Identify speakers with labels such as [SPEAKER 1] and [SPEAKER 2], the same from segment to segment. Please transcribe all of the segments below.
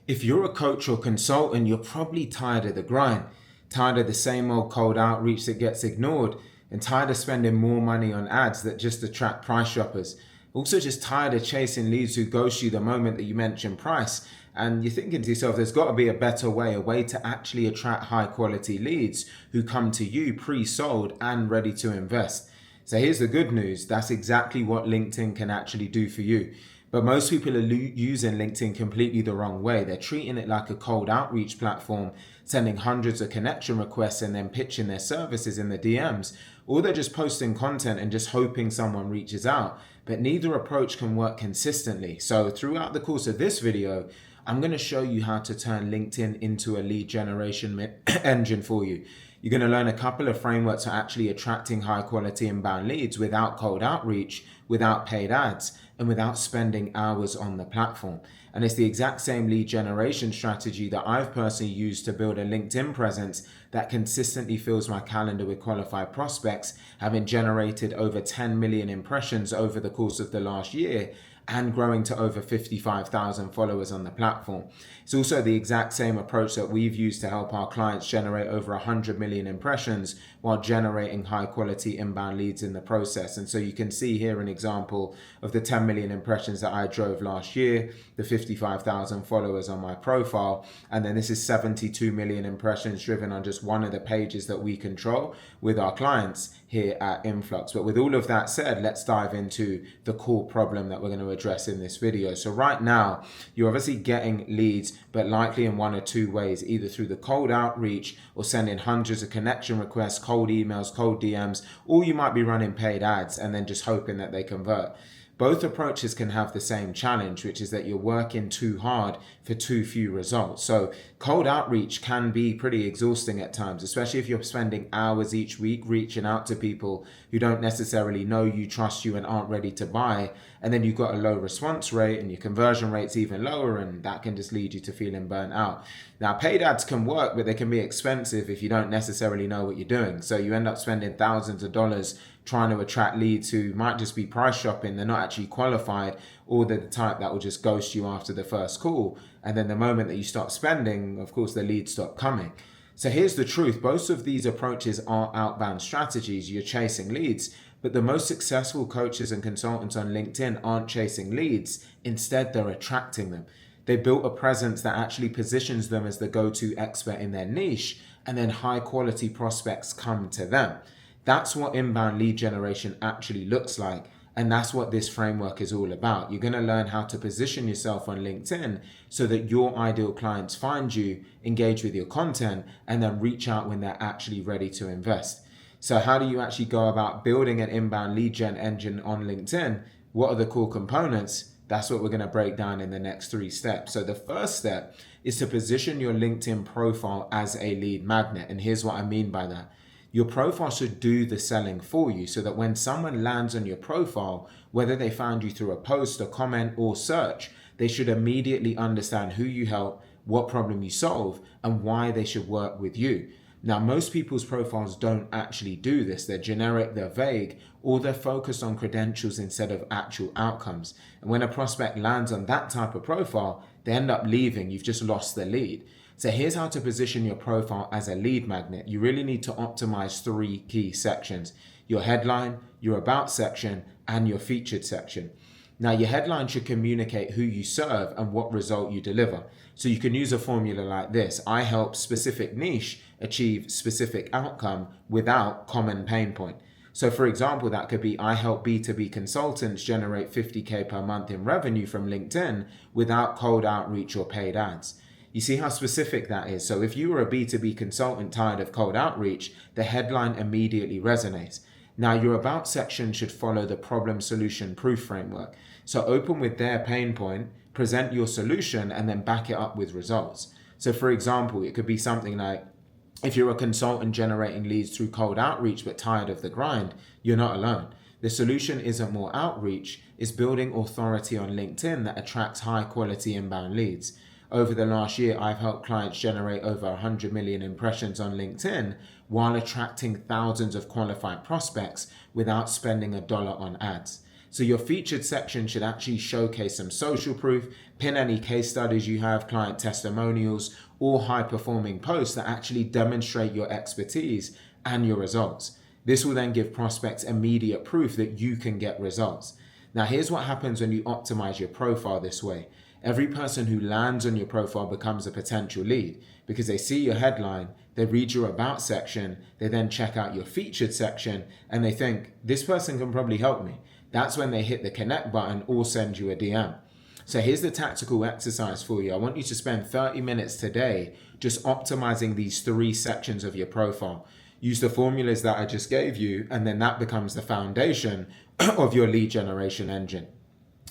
[SPEAKER 1] If you're a coach or consultant, you're probably tired of the grind, tired of the same old cold outreach that gets ignored, and tired of spending more money on ads that just attract price shoppers. Also, just tired of chasing leads who ghost you the moment that you mention price. And you're thinking to yourself, there's got to be a better way, a way to actually attract high quality leads who come to you pre-sold and ready to invest. So here's the good news. That's exactly what LinkedIn can actually do for you. But most people are using LinkedIn completely the wrong way. They're treating it like a cold outreach platform, sending hundreds of connection requests and then pitching their services in the DMs. Or they're just posting content and just hoping someone reaches out. But neither approach can work consistently. So throughout the course of this video, I'm going to show you how to turn LinkedIn into a lead generation engine for you. You're going to learn a couple of frameworks for actually attracting high quality inbound leads without cold outreach, without paid ads, and without spending hours on the platform. And it's the exact same lead generation strategy that I've personally used to build a LinkedIn presence that consistently fills my calendar with qualified prospects, having generated over 10 million impressions over the course of the last year and growing to over 55,000 followers on the platform. It's also the exact same approach that we've used to help our clients generate over 100 million impressions while generating high quality inbound leads in the process. And so you can see here an example of the 10 million impressions that I drove last year, the 55,000 followers on my profile, and then this is 72 million impressions driven on just one of the pages that we control with our clients here at Influx. But with all of that said, let's dive into the core problem that we're going to address in this video. So right now, you're obviously getting leads, but likely in one or two ways, either through the cold outreach or sending hundreds of connection requests, cold emails, cold DMs, or you might be running paid ads and then just hoping that they convert. Both approaches can have the same challenge, which is that you're working too hard for too few results. So cold outreach can be pretty exhausting at times, especially if you're spending hours each week reaching out to people who don't necessarily know you, trust you, and aren't ready to buy. And then you've got a low response rate and your conversion rate's even lower, and that can just lead you to feeling burnt out. Now, paid ads can work, but they can be expensive if you don't necessarily know what you're doing. So you end up spending thousands of dollars trying to attract leads who might just be price shopping. They're not actually qualified, or they're the type that will just ghost you after the first call. And then the moment that you stop spending, of course, the leads stop coming. So here's the truth. Both of these approaches are outbound strategies. You're chasing leads, but the most successful coaches and consultants on LinkedIn aren't chasing leads. Instead, they're attracting them. They built a presence that actually positions them as the go-to expert in their niche, and then high quality prospects come to them. That's what inbound lead generation actually looks like. And that's what this framework is all about. You're going to learn how to position yourself on LinkedIn so that your ideal clients find you, engage with your content, and then reach out when they're actually ready to invest. So how do you actually go about building an inbound lead gen engine on LinkedIn? What are the core components? That's what we're going to break down in the next 3 steps. So the first step is to position your LinkedIn profile as a lead magnet. And here's what I mean by that. Your profile should do the selling for you so that when someone lands on your profile, whether they found you through a post, a comment, or search, they should immediately understand who you help, what problem you solve, and why they should work with you. Now, most people's profiles don't actually do this. They're generic, they're vague, or they're focused on credentials instead of actual outcomes. And when a prospect lands on that type of profile, they end up leaving. You've just lost the lead. So here's how to position your profile as a lead magnet. You really need to optimize 3 key sections: your headline, your about section, and your featured section. Now, your headline should communicate who you serve and what result you deliver. So you can use a formula like this: I help specific niche achieve specific outcome without common pain point. So for example, that could be: I help B2B consultants generate 50K per month in revenue from LinkedIn without cold outreach or paid ads. You see how specific that is? So if you were a B2B consultant tired of cold outreach, the headline immediately resonates. Now, your about section should follow the problem solution proof framework. So open with their pain point, present your solution, and then back it up with results. So for example, it could be something like: if you're a consultant generating leads through cold outreach but tired of the grind, you're not alone. The solution isn't more outreach, it's building authority on LinkedIn that attracts high quality inbound leads. Over the last year, I've helped clients generate over 100 million impressions on LinkedIn while attracting thousands of qualified prospects without spending a dollar on ads. So your featured section should actually showcase some social proof, pin any case studies you have, client testimonials, or high performing posts that actually demonstrate your expertise and your results. This will then give prospects immediate proof that you can get results. Now, here's what happens when you optimize your profile this way. Every person who lands on your profile becomes a potential lead because they see your headline, they read your about section, they then check out your featured section, and they think, this person can probably help me. That's when they hit the connect button or send you a DM. So here's the tactical exercise for you. I want you to spend 30 minutes today just optimizing these 3 sections of your profile. Use the formulas that I just gave you, and then that becomes the foundation of your lead generation engine.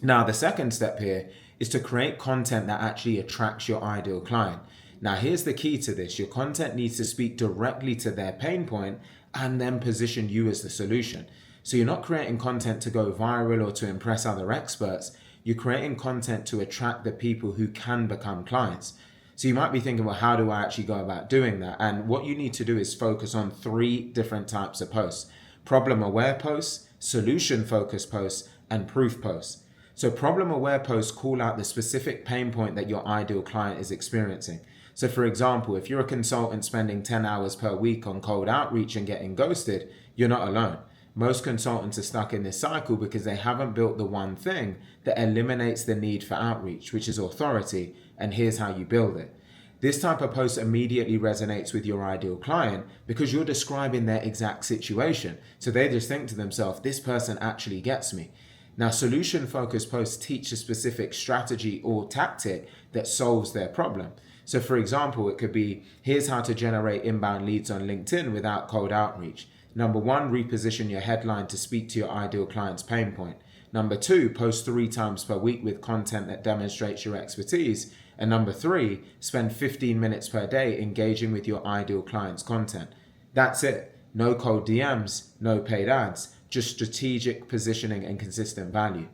[SPEAKER 1] Now, the second step here is to create content that actually attracts your ideal client. Now, here's the key to this. Your content needs to speak directly to their pain point and then position you as the solution. So you're not creating content to go viral or to impress other experts. You're creating content to attract the people who can become clients. So you might be thinking, well, how do I actually go about doing that? And what you need to do is focus on 3 different types of posts: problem-aware posts, solution-focused posts, and proof posts. So problem-aware posts call out the specific pain point that your ideal client is experiencing. So for example, if you're a consultant spending 10 hours per week on cold outreach and getting ghosted, you're not alone. Most consultants are stuck in this cycle because they haven't built the one thing that eliminates the need for outreach, which is authority, and here's how you build it. This type of post immediately resonates with your ideal client because you're describing their exact situation. So they just think to themselves, this person actually gets me. Now, solution-focused posts teach a specific strategy or tactic that solves their problem. So for example, it could be, here's how to generate inbound leads on LinkedIn without cold outreach. Number 1, reposition your headline to speak to your ideal client's pain point. Number 2, post 3 times per week with content that demonstrates your expertise. And number 3, spend 15 minutes per day engaging with your ideal client's content. That's it. No cold DMs, no paid ads, just strategic positioning and consistent value.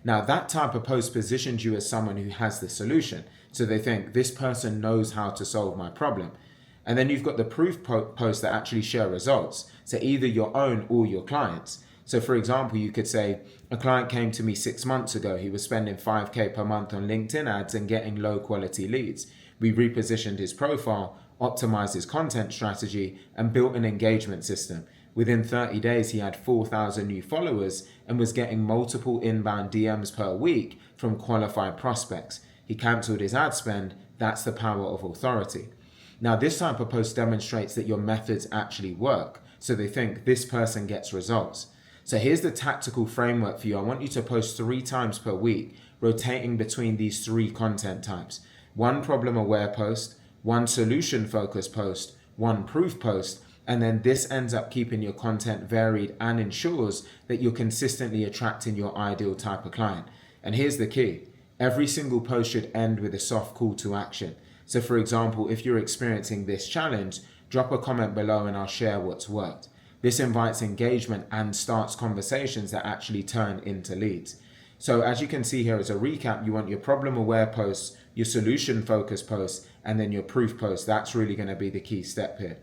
[SPEAKER 1] Now, that type of post positions you as someone who has the solution. So they think, this person knows how to solve my problem. And then you've got the proof posts that actually share results. So either your own or your clients. So for example, you could say, a client came to me 6 months ago. He was spending 5K per month on LinkedIn ads and getting low quality leads. We repositioned his profile, optimized his content strategy, and built an engagement system. Within 30 days, he had 4,000 new followers and was getting multiple inbound DMs per week from qualified prospects. He canceled his ad spend. That's the power of authority. Now, this type of post demonstrates that your methods actually work. So they think, this person gets results. So here's the tactical framework for you. I want you to post 3 times per week, rotating between these 3 content types. 1 problem-aware post, 1 solution-focused post, 1 proof post, and then this ends up keeping your content varied and ensures that you're consistently attracting your ideal type of client. And here's the key. Every single post should end with a soft call to action. So for example, if you're experiencing this challenge, drop a comment below and I'll share what's worked. This invites engagement and starts conversations that actually turn into leads. So as you can see here as a recap, you want your problem-aware posts, your solution-focused posts, and then your proof posts. That's really going to be the key step here.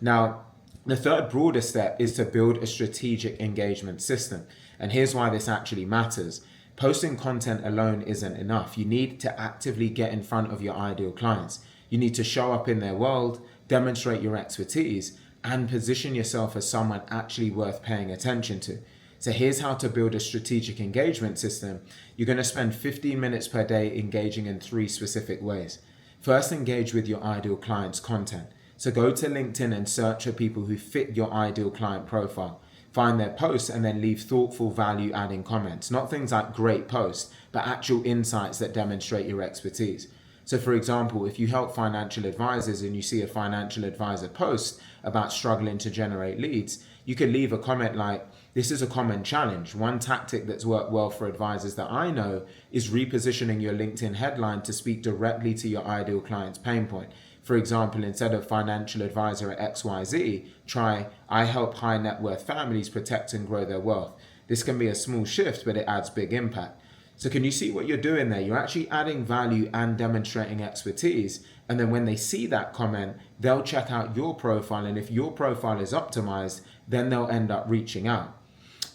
[SPEAKER 1] Now, the third broader step is to build a strategic engagement system. And here's why this actually matters. Posting content alone isn't enough. You need to actively get in front of your ideal clients. You need to show up in their world, demonstrate your expertise, and position yourself as someone actually worth paying attention to. So here's how to build a strategic engagement system. You're going to spend 15 minutes per day engaging in 3 specific ways. First, engage with your ideal client's content. So go to LinkedIn and search for people who fit your ideal client profile. Find their posts and then leave thoughtful value-adding comments. Not things like great posts, but actual insights that demonstrate your expertise. So for example, if you help financial advisors and you see a financial advisor post about struggling to generate leads, you could leave a comment like, this is a common challenge. One tactic that's worked well for advisors that I know is repositioning your LinkedIn headline to speak directly to your ideal client's pain point. For example, instead of financial advisor at XYZ, try, I help high net worth families protect and grow their wealth. This can be a small shift, but it adds big impact. So can you see what you're doing there? You're actually adding value and demonstrating expertise. And then when they see that comment, they'll check out your profile. And if your profile is optimized, then they'll end up reaching out.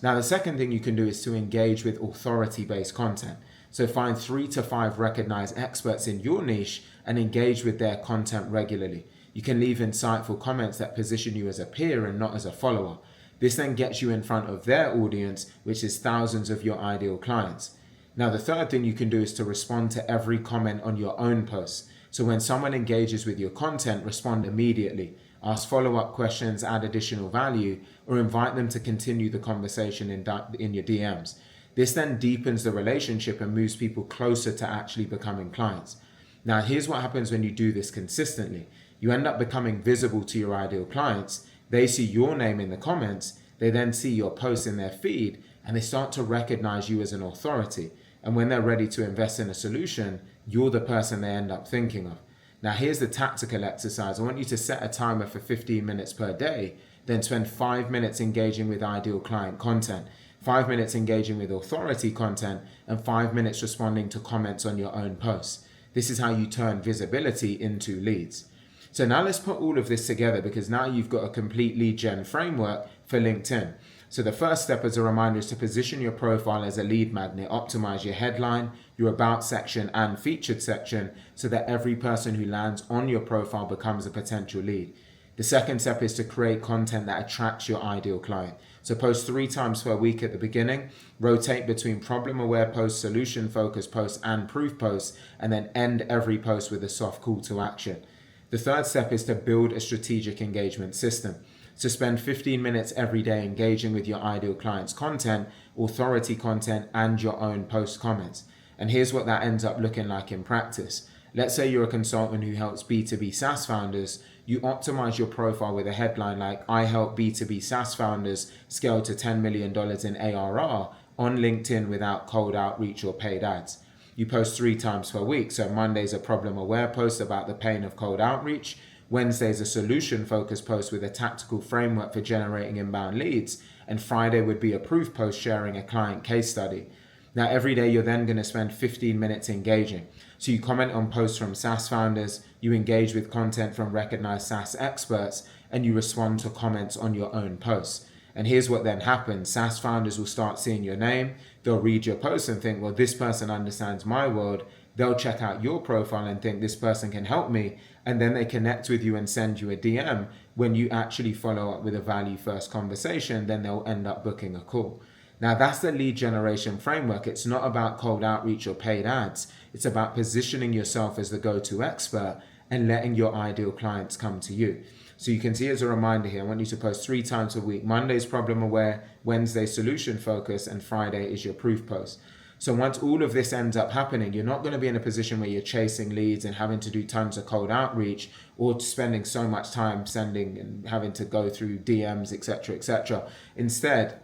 [SPEAKER 1] Now, the second thing you can do is to engage with authority-based content. So find 3 to 5 recognized experts in your niche and engage with their content regularly. You can leave insightful comments that position you as a peer and not as a follower. This then gets you in front of their audience, which is thousands of your ideal clients. Now, the third thing you can do is to respond to every comment on your own posts. So when someone engages with your content, respond immediately. Ask follow-up questions, add additional value, or invite them to continue the conversation in your DMs. This then deepens the relationship and moves people closer to actually becoming clients. Now, here's what happens when you do this consistently. You end up becoming visible to your ideal clients. They see your name in the comments. They then see your posts in their feed, and they start to recognize you as an authority. And when they're ready to invest in a solution, you're the person they end up thinking of. Now, here's the tactical exercise. I want you to set a timer for 15 minutes per day, then spend 5 minutes engaging with ideal client content, 5 minutes engaging with authority content, and 5 minutes responding to comments on your own posts. This is how you turn visibility into leads. So now let's put all of this together, because now you've got a complete lead gen framework for LinkedIn. So the first step, as a reminder, is to position your profile as a lead magnet. Optimize your headline, your about section, and featured section so that every person who lands on your profile becomes a potential lead. The second step is to create content that attracts your ideal client. So post 3 times per week at the beginning, rotate between problem-aware posts, solution-focused posts, and proof posts, and then end every post with a soft call to action. The third step is to build a strategic engagement system. So spend 15 minutes every day engaging with your ideal client's content, authority content, and your own post comments. And here's what that ends up looking like in practice. Let's say you're a consultant who helps B2B SaaS founders. You optimize your profile with a headline like, "I help B2B SaaS founders scale to $10 million in ARR on LinkedIn without cold outreach or paid ads." You post 3 times per week. So Monday's a problem-aware post about the pain of cold outreach. Wednesday's a solution-focused post with a tactical framework for generating inbound leads. And Friday would be a proof post sharing a client case study. Now, every day you're then going to spend 15 minutes engaging. So you comment on posts from SaaS founders, you engage with content from recognized SaaS experts, and you respond to comments on your own posts. And here's what then happens. SaaS founders will start seeing your name. They'll read your posts and think, well, this person understands my world. They'll check out your profile and think this person can help me. And then they connect with you and send you a DM. When you actually follow up with a value first conversation, then they'll end up booking a call. Now, that's the lead generation framework. It's not about cold outreach or paid ads. It's about positioning yourself as the go-to expert and letting your ideal clients come to you. So you can see, as a reminder here, I want you to post 3 times a week. Monday's problem aware, Wednesday solution focus, and Friday is your proof post. So once all of this ends up happening, you're not going to be in a position where you're chasing leads and having to do tons of cold outreach or spending so much time sending and having to go through DMs, etc., etc. Instead,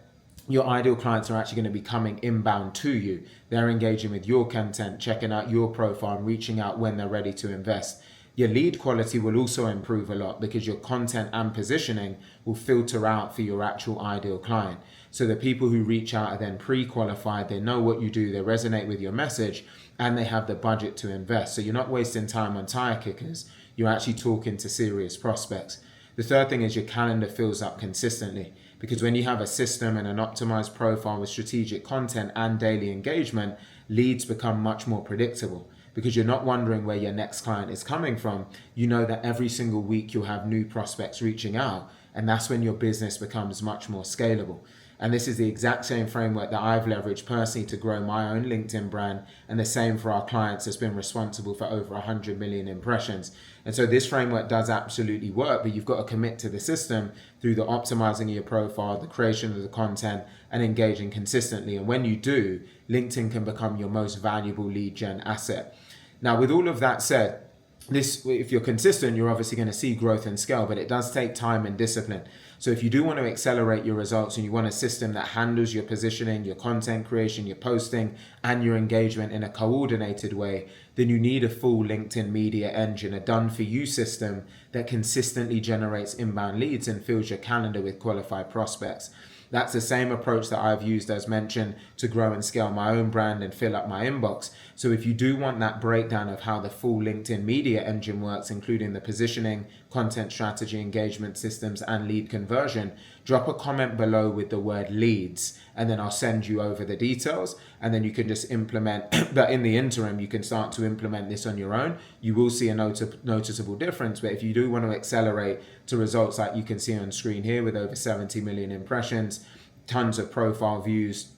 [SPEAKER 1] your ideal clients are actually going to be coming inbound to you. They're engaging with your content, checking out your profile, and reaching out when they're ready to invest. Your lead quality will also improve a lot because your content and positioning will filter out for your actual ideal client. So the people who reach out are then pre-qualified, they know what you do, they resonate with your message, and they have the budget to invest. So you're not wasting time on tire kickers, you're actually talking to serious prospects. The third thing is your calendar fills up consistently, because when you have a system and an optimized profile with strategic content and daily engagement, leads become much more predictable. Because you're not wondering where your next client is coming from. You know that every single week you'll have new prospects reaching out, and that's when your business becomes much more scalable. And this is the exact same framework that I've leveraged personally to grow my own LinkedIn brand, and the same for our clients that's been responsible for over 100 million impressions. And so this framework does absolutely work, but you've got to commit to the system through the optimizing of your profile, the creation of the content, and engaging consistently. And when you do, LinkedIn can become your most valuable lead gen asset. Now, with all of that said, if you're consistent, you're obviously going to see growth and scale, but it does take time and discipline. So if you do want to accelerate your results and you want a system that handles your positioning, your content creation, your posting, and your engagement in a coordinated way, then you need a full LinkedIn media engine, a done-for-you system that consistently generates inbound leads and fills your calendar with qualified prospects. That's the same approach that I've used, as mentioned, to grow and scale my own brand and fill up my inbox. So if you do want that breakdown of how the full LinkedIn media engine works, including the positioning, content strategy, engagement systems, and lead conversion, drop a comment below with the word leads, and then I'll send you over the details, and then you can just implement. But in the interim, you can start to implement this on your own. You will see a noticeable difference, but if you do want to accelerate to results like you can see on screen here with over 70 million impressions, tons of profile views,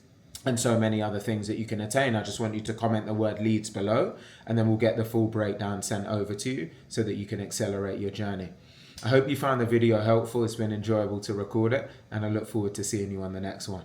[SPEAKER 1] and so many other things that you can attain, I just want you to comment the word leads below, and then we'll get the full breakdown sent over to you so that you can accelerate your journey. I hope you found the video helpful. It's been enjoyable to record it, and I look forward to seeing you on the next one.